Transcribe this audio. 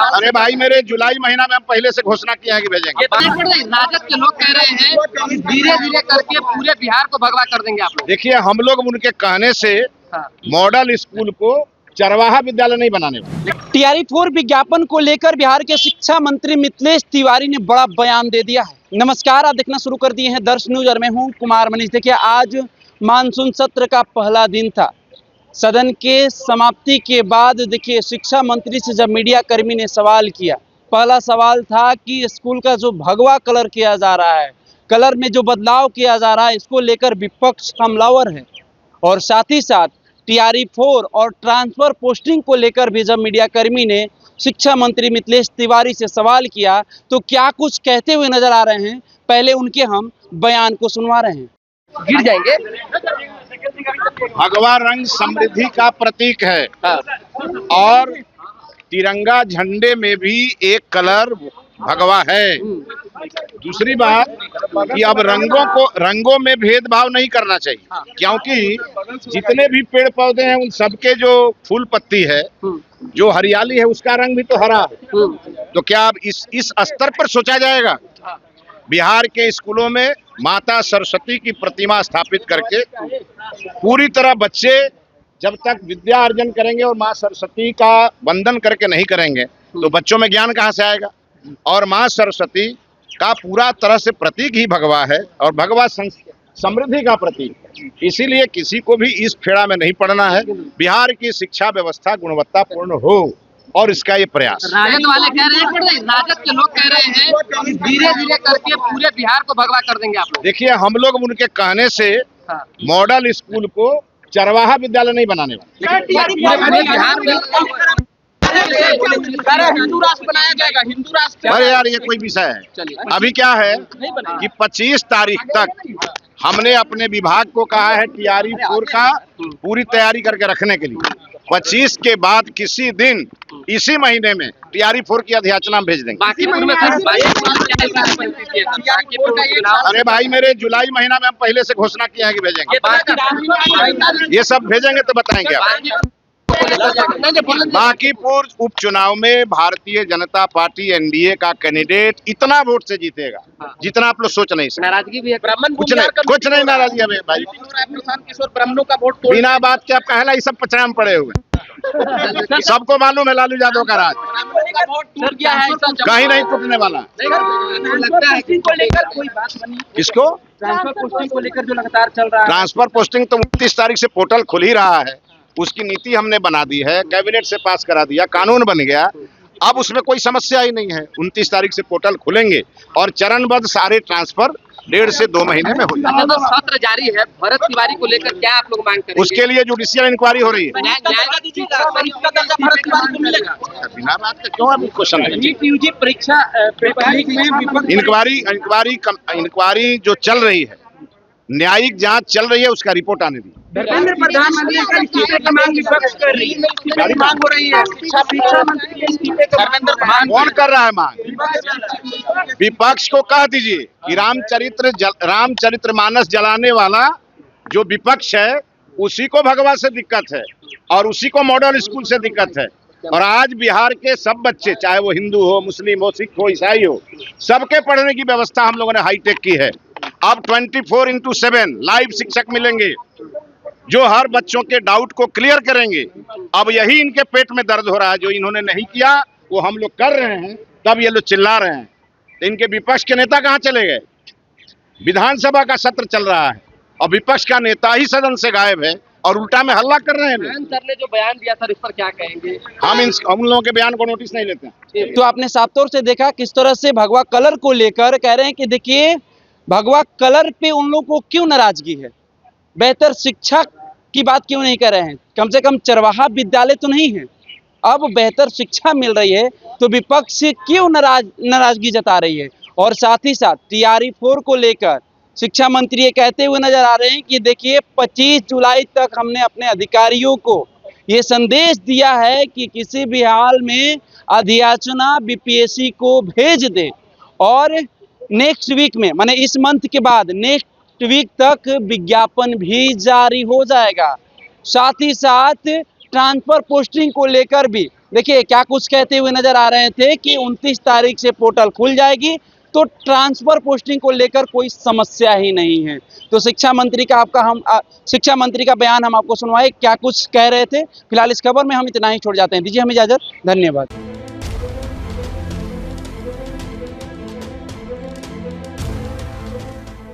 अरे भाई, मेरे जुलाई महीना में हम पहले से घोषणा किए हैं कि भेजेंगे। राजद के लोग कह रहे हैं कि धीरे धीरे करके पूरे बिहार को भगवा कर देंगे आप लोग। देखिए, हम लोग उनके कहने से मॉडल स्कूल को चरवाहा विद्यालय नहीं बनाने वाले। टीआरई 4 विज्ञापन को लेकर बिहार के शिक्षा मंत्री मिथिलेश तिवारी ने बड़ा बयान दे दिया है। नमस्कार, आप देखना शुरू कर दिए हैं दर्श न्यूज और मैं हूं कुमार मनीष। देखिए, आज मानसून सत्र का पहला दिन था। सदन के समाप्ति के बाद देखिए शिक्षा मंत्री से जब मीडिया कर्मी ने सवाल किया, पहला सवाल था कि स्कूल का जो भगवा कलर किया जा रहा है, कलर में जो बदलाव किया जा रहा है, इसको लेकर विपक्ष हमलावर है। और साथ ही साथ टीआरई 4 और ट्रांसफर पोस्टिंग को लेकर भी जब मीडिया कर्मी ने शिक्षा मंत्री मिथिलेश तिवारी से सवाल किया तो क्या कुछ कहते हुए नजर आ रहे हैं, पहले उनके हम बयान को सुनवा रहे हैं। गिर जाएंगे। भगवा रंग समृद्धि का प्रतीक है और तिरंगा झंडे में भी एक कलर भगवा है। दूसरी बात कि अब रंगों में भेदभाव नहीं करना चाहिए, क्योंकि जितने भी पेड़ पौधे हैं उन सबके जो फूल पत्ती है, जो हरियाली है, उसका रंग भी तो हरा है। तो क्या अब इस स्तर पर सोचा जाएगा? बिहार के स्कूलों में माता सरस्वती की प्रतिमा स्थापित करके पूरी तरह बच्चे जब तक विद्या अर्जन करेंगे और माँ सरस्वती का वंदन करके नहीं करेंगे तो बच्चों में ज्ञान कहाँ से आएगा? और माँ सरस्वती का पूरा तरह से प्रतीक ही भगवा है और भगवा समृद्धि का प्रतीक है। इसीलिए किसी को भी इस फेड़ा में नहीं पड़ना है। बिहार की शिक्षा व्यवस्था गुणवत्तापूर्ण हो और इसका ये प्रयास। राजद वाले कह रहे हैं, राजद के लोग कह रहे हैं कि धीरे धीरे करके पूरे बिहार को भगवा कर देंगे आप लोग। देखिए, हम लोग उनके कहने से मॉडल स्कूल को चरवाहा विद्यालय नहीं बनाने वाले। हिंदू राष्ट्र बनाया जाएगा, हिंदू राष्ट्र। अरे यार, ये कोई विषय है? अभी क्या है कि 25 तारीख तक हमने अपने विभाग को कहा है टीआरई 4 का पूरी तैयारी करके रखने के लिए। 25 के बाद किसी दिन इसी महीने में टीआरई 4 की अधियाचना भेज देंगे। अरे भाई, मेरे जुलाई महीना में हम पहले से घोषणा किए हैं कि भेजेंगे। ये सब भेजेंगे तो बताएंगे आप। बांकीपुर उपचुनाव में भारतीय जनता पार्टी एनडीए का कैंडिडेट इतना वोट से जीतेगा जितना आप लोग सोच नहीं सकते। नाराजगी भी है। कुछ नहीं नाराजगी है भाई। किशोर ब्राह्मणों का वोट बिना बात के आप कहला ये सब पचड़ा में पड़े हुए। सबको मालूम है लालू यादव का राज कहीं नहीं टूटने वाला। किसको? ट्रांसफर पोस्टिंग को लेकर जो लगातार चल रहा है। ट्रांसफर पोस्टिंग तो 29 तारीख से पोर्टल खुल ही रहा है। उसकी नीति हमने बना दी है, कैबिनेट से पास करा दिया, कानून बन गया। अब उसमें कोई समस्या ही नहीं है। 29 तारीख से पोर्टल खुलेंगे और चरणबद्ध सारे ट्रांसफर 1.5 से 2 महीने में हो जाएगा। तो सत्र जारी है, भरत तिवारी को लेकर क्या आप लोग मांग करेंगे? उसके लिए जुडिशियल इंक्वायरी हो रही है। बिना बात के क्यों आप क्वेश्चन है? परीक्षा इंक्वायरी जो चल रही है, न्यायिक जांच चल रही है, उसका रिपोर्ट आने दी। प्रधानमंत्री का इस्तीफे की मांग विपक्ष कर रही है। मांग हो रही है शिक्षा मंत्री के इस्तीफे की मांग। कौन कर रहा है मांग? विपक्ष को कह दीजिए कि रामचरितमानस जलाने वाला जो विपक्ष है उसी को भगवा से दिक्कत है और उसी को मॉडल स्कूल से दिक्कत है। और आज बिहार के सब बच्चे, चाहे वो हिंदू हो, मुस्लिम हो, सिख हो, ईसाई हो, सबके पढ़ने की व्यवस्था हम लोगों ने हाईटेक की है। अब 24/7 लाइव शिक्षक मिलेंगे जो हर बच्चों के डाउट को क्लियर करेंगे। अब यही इनके पेट में दर्द हो रहा है, जो इन्होंने नहीं किया वो हम लोग कर रहे हैं, तब ये लोग चिल्ला रहे हैं। तो इनके विपक्ष के नेता कहाँ चले गए? विधानसभा का सत्र चल रहा है और विपक्ष का नेता ही सदन से गायब है और उल्टा में हल्ला कर रहे हैं। सर ने जो बयान दिया सर, इस पर क्या कहेंगे? हम उन लोगों के बयान को नोटिस नहीं लेते हैं। तो आपने साफ तौर से देखा किस तरह से भगवा कलर को लेकर कह रहे हैं कि देखिए भगवा कलर पे उन लोगों को क्यों नाराजगी है, बेहतर शिक्षा की बात क्यों नहीं कर रहे हैं? कम से कम चरवाहा विद्यालय तो नहीं है। अब बेहतर शिक्षा मिल रही है तो विपक्ष क्यों नाराजगी जता रही है? और साथ ही साथ टीआरई 4 को लेकर शिक्षा मंत्री ये कहते हुए नजर आ रहे हैं कि देखिए 25 जुलाई तक हमने अपने अधिकारियों को ये संदेश दिया है कि किसी भी हाल में अधियाचना बीपीएससी को भेज दे और नेक्स्ट वीक में, माने इस मंथ के बाद नेक्स्ट वीक तक विज्ञापन भी जारी हो जाएगा। साथ ही साथ ट्रांसफर पोस्टिंग को लेकर भी देखिए क्या कुछ कहते हुए नजर आ रहे थे कि 29 तारीख से पोर्टल खुल जाएगी तो ट्रांसफर पोस्टिंग को लेकर कोई समस्या ही नहीं है। तो शिक्षा मंत्री का बयान हम आपको सुनवाए, क्या कुछ कह रहे थे। फिलहाल इस खबर में हम इतना ही छोड़ जाते हैं, दीजिए हमें इजाजत, धन्यवाद।